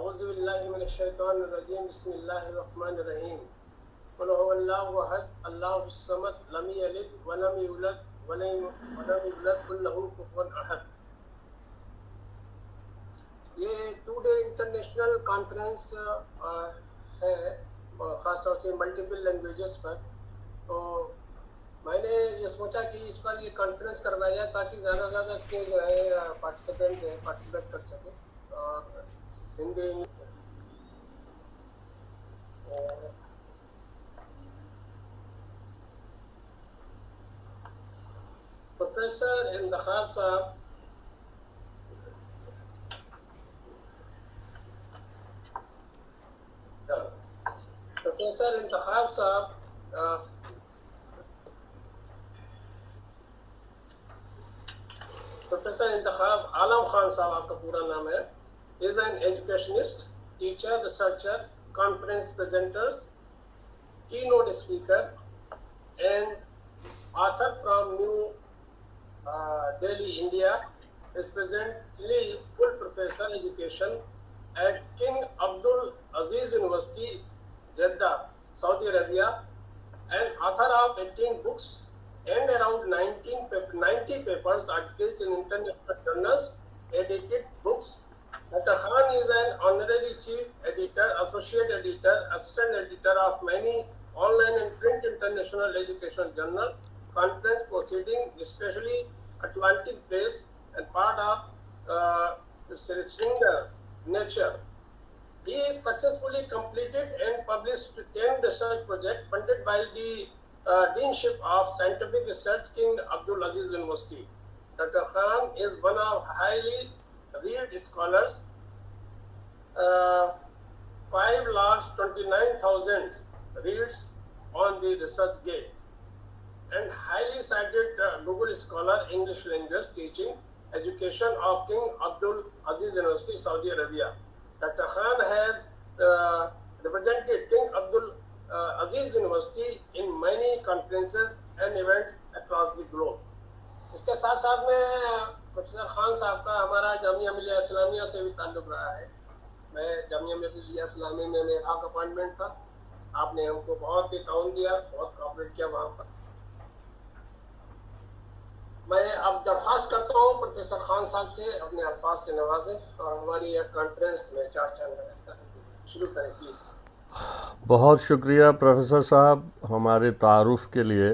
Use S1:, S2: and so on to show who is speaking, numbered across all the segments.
S1: औज़ुबिल्लाहिमिनश्शैतानिर्रजीम बिस्मिल्लाहिर्रहमानिर्रहीम क़ुल हुवल्लाहु अहद अल्लाहुस समद लम यलिद व लम यूलद व लम यूलद कुल लहू कुफुवन अहद। ये 2 डे इंटरनेशनल कॉन्फ्रेंस है, ख़ासतौर से मल्टीपल लैंग्वेजेस पर। तो मैंने ये सोचा कि इस पर ये कॉन्फ्रेंस करवाया जाए ताकि ज़्यादा से ज़्यादा इसके जो है पार्टिसिपेट कर सकें। और हिंदी प्रोफेसर इंतखाब साहब, प्रोफेसर इंतखाब साहब, प्रोफेसर इंतखाब आलम खान साहब आपका पूरा नाम है, is an educationist, teacher, researcher, conference presenter, keynote speaker and author from New Delhi, India. Is presently full professor education at King Abdul Aziz University, Jeddah, Saudi Arabia, and author of 18 books and around 90 papers, articles in international journals, edited books. Dr. Khan is an honorary chief editor, associate editor, assistant editor of many online and print international educational journal, conference proceeding, especially Atlantic Press, and part of Singer Nature. He successfully completed and published 10 research projects funded by the Deanship of Scientific Research, King Abdul Aziz University. Dr. Khan is one of highly read scholars. 5,29,000 reads on the research gate, and highly cited Google Scholar, English language teaching, education of King Abdul Aziz University, Saudi Arabia. Dr. Khan has represented King Abdul Aziz University in many conferences and events across the globe. इसके साथ साथ में professor Khan साहब का हमारा जामिया मिलिया इस्लामिया से भी ताल्लुक रहा है। मैं जामिया मिलिया इस्लामिया में मेरा अपॉइंटमेंट था। आपने हमको बहुत ही ताउन दिया, बहुत कोऑपरेट किया वहाँ पर। मैं अब दरख्वास्त करता हूँ प्रोफेसर खान साहब से अपने अल्फाज से नवाजें और हमारी यह कॉन्फ्रेंस में चार शुरू करें प्लीज़।
S2: बहुत शुक्रिया प्रोफेसर साहब हमारे तारुफ के लिए।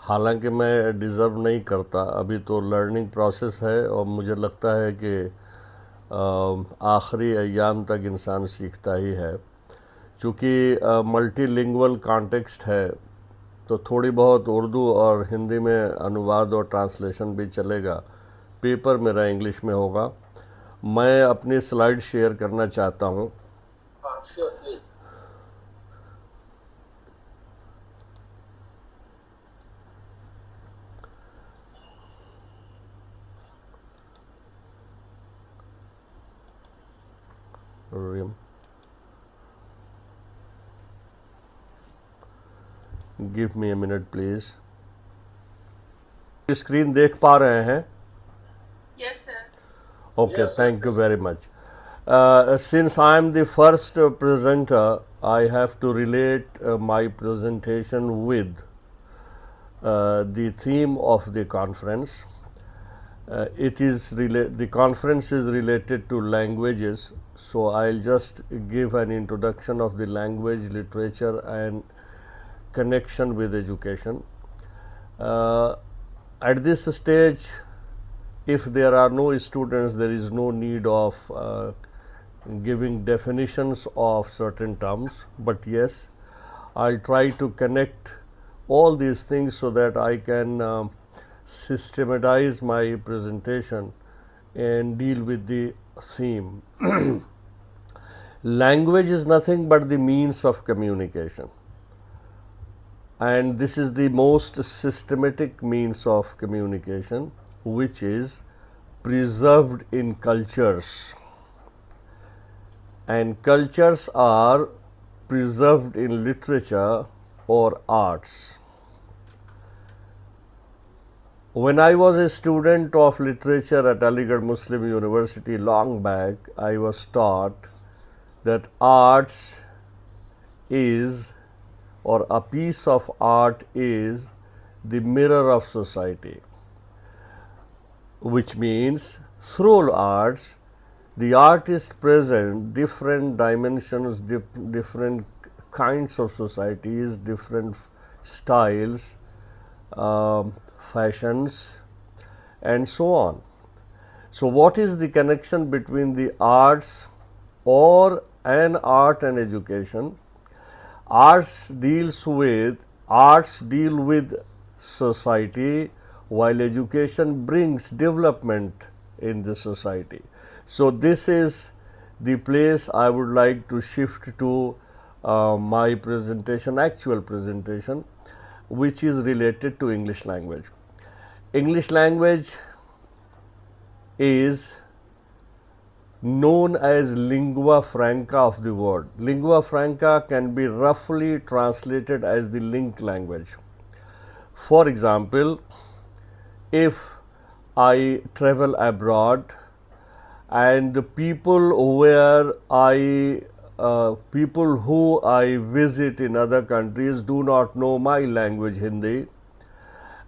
S2: हालांकि मैं डिज़र्व नहीं करता, अभी तो लर्निंग प्रोसेस है और मुझे लगता है कि आखिरी अय्याम तक इंसान सीखता ही है। चूँकि मल्टीलिंगुअल कॉन्टेक्स्ट है तो थोड़ी बहुत उर्दू और हिंदी में अनुवाद और ट्रांसलेशन भी चलेगा। पेपर मेरा इंग्लिश में होगा। मैं अपनी स्लाइड शेयर करना चाहता हूँ।
S1: Sure please.
S2: Give me a minute please. Screen देख पा रहे हैं?
S3: Yes sir.
S2: Okay, thank you very much. Since I am the first presenter, I have to relate my presentation with the theme of the conference. The conference is related to languages, so I'll just give an introduction of the language, literature, and connection with education. At this stage, if there are no students, there is no need of giving definitions of certain terms, but yes, I'll try to connect all these things so that I can systematize my presentation and deal with the theme. Language is nothing but the means of communication, and this is the most systematic means of communication which is preserved in cultures, and cultures are preserved in literature or arts. When I was a student of literature at Aligarh Muslim University long back, I was taught that arts is, or a piece of art is, the mirror of society, which means through arts the artist present different dimensions, different kinds of societies, different styles, fashions, and so on. So, what is the connection between the arts or an art and education? Arts deal with society, while education brings development in the society. So, this is the place I would like to shift to my presentation, actual presentation, which is related to English language. English language is known as lingua franca of the world. Lingua franca can be roughly translated as the linked language. For example, if I travel abroad and the people who I visit in other countries do not know my language, Hindi,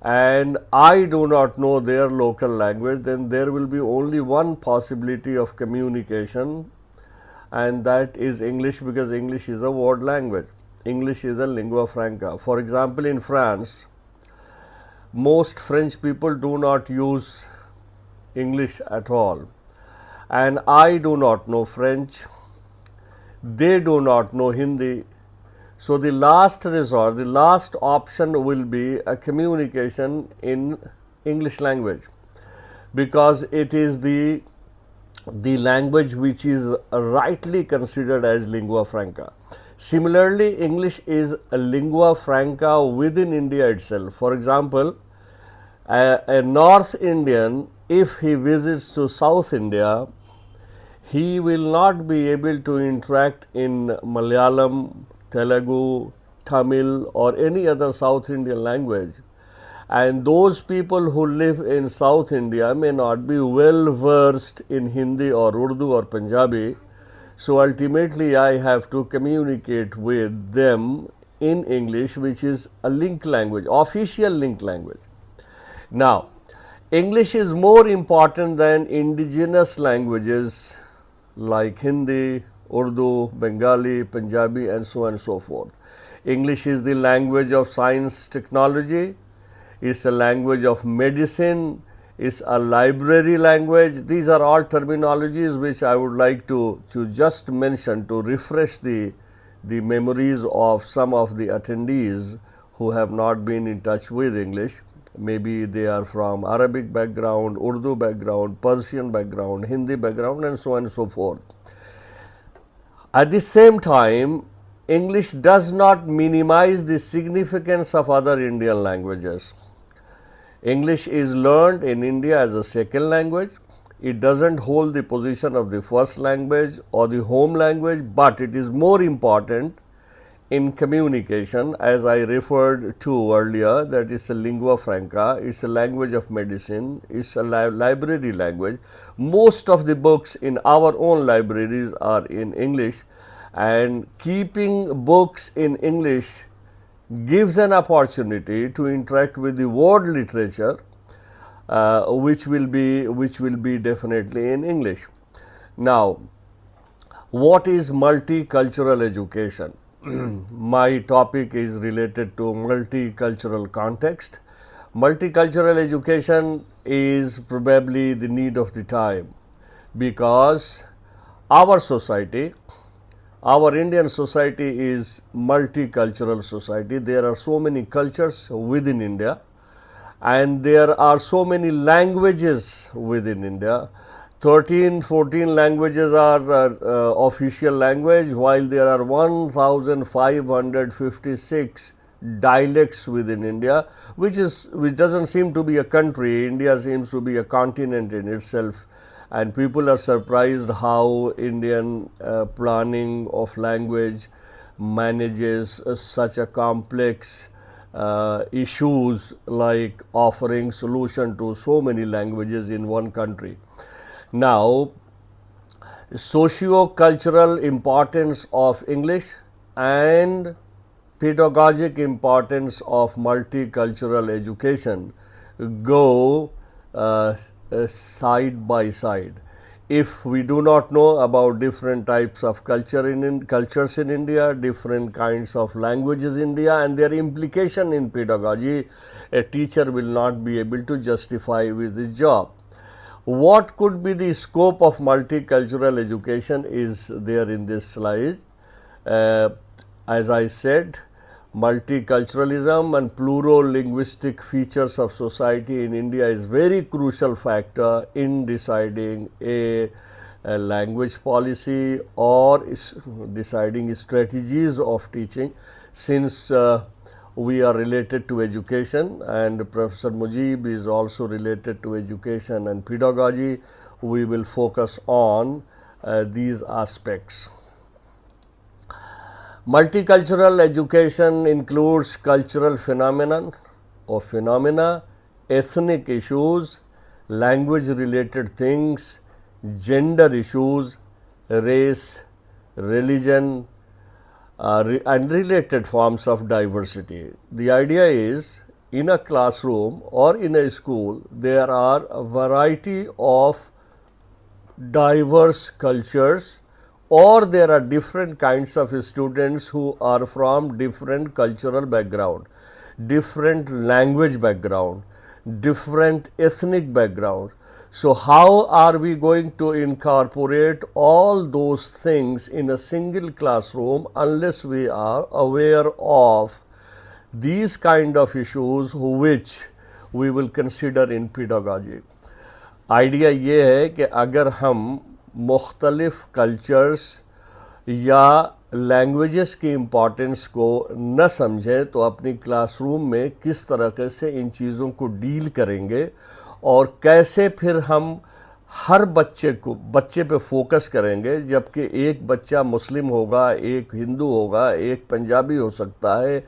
S2: and I do not know their local language, then there will be only one possibility of communication, and that is English, because English is a world language. English is a lingua franca. For example, in France, most French people do not use English at all, and I do not know French, they do not know Hindi. So, the last resort, the last option will be a communication in English language, because it is the language which is rightly considered as lingua franca. Similarly, English is a lingua franca within India itself. For example, a North Indian, if he visits to South India, he will not be able to interact in Malayalam, Telugu, Tamil, or any other South Indian language. And those people who live in South India may not be well versed in Hindi or Urdu or Punjabi. So ultimately, I have to communicate with them in English, which is a linked language, official linked language. Now, English is more important than indigenous languages like Hindi, Urdu, Bengali, Punjabi, and so on and so forth. English is the language of science, technology, it's a language of medicine, it's a library language. These are all terminologies which I would like to just mention to refresh the memories of some of the attendees who have not been in touch with English. Maybe they are from Arabic background, Urdu background, Persian background, Hindi background, and so on and so forth. At the same time, English does not minimize the significance of other Indian languages. English is learned in India as a second language. It doesn't hold the position of the first language or the home language, but it is more important in communication, as I referred to earlier, that is a lingua franca, it's a language of medicine, it's a library language. Most of the books in our own libraries are in English, and keeping books in English gives an opportunity to interact with the world literature, which will be definitely in English. Now, what is multicultural education? My topic is related to multicultural context. Multicultural education is probably the need of the time, because our society, our Indian society is multicultural society. There are so many cultures within India, and there are so many languages within India. 13-14 languages are official language, while there are 1556 dialects within India, which doesn't seem to be a country. India seems to be a continent in itself, and people are surprised how Indian planning of language manages such a complex issues like offering solution to so many languages in one country. Now, socio-cultural importance of English and pedagogic importance of multicultural education go side by side. If we do not know about different types of cultures in India, different kinds of languages in India and their implication in pedagogy, a teacher will not be able to justify with his job. What could be the scope of multicultural education is there in this slide. As I said, multiculturalism and plural-linguistic features of society in India is very crucial factor in deciding a language policy or deciding strategies of teaching. Since we are related to education and Professor Mujib is also related to education and pedagogy, we will focus on these aspects. Multicultural education includes cultural phenomena, ethnic issues, language related things, gender issues, race, religion, and related forms of diversity. The idea is, in a classroom or in a school, there are a variety of diverse cultures, or there are different kinds of students who are from different cultural background, different language background, different ethnic background. So how are we going to incorporate all those things in a single classroom unless we are aware of these kind of issues which we will consider in pedagogy? Idea ये है कि अगर हम मुख्तलिफ cultures या languages की importance को न समझें तो अपनी क्लासरूम में किस तरह से इन चीज़ों को डील करेंगे और कैसे फिर हम हर बच्चे पे फोकस करेंगे, जबकि एक बच्चा मुस्लिम होगा, एक हिंदू होगा, एक पंजाबी हो सकता है,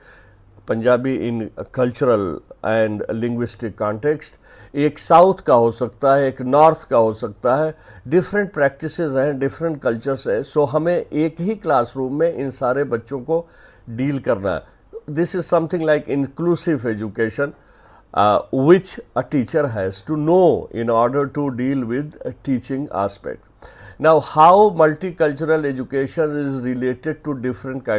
S2: पंजाबी इन कल्चरल एंड लिंग्विस्टिक कॉन्टेक्स्ट, एक साउथ का हो सकता है, एक नॉर्थ का हो सकता है, डिफरेंट प्रैक्टिसेस हैं, डिफरेंट कल्चर्स है. सो हमें एक ही क्लासरूम में इन सारे बच्चों को डील करना है. This is something like inclusive education which a teacher has to know in order to deal with a teaching aspect. Now, how multicultural education is related to different kinds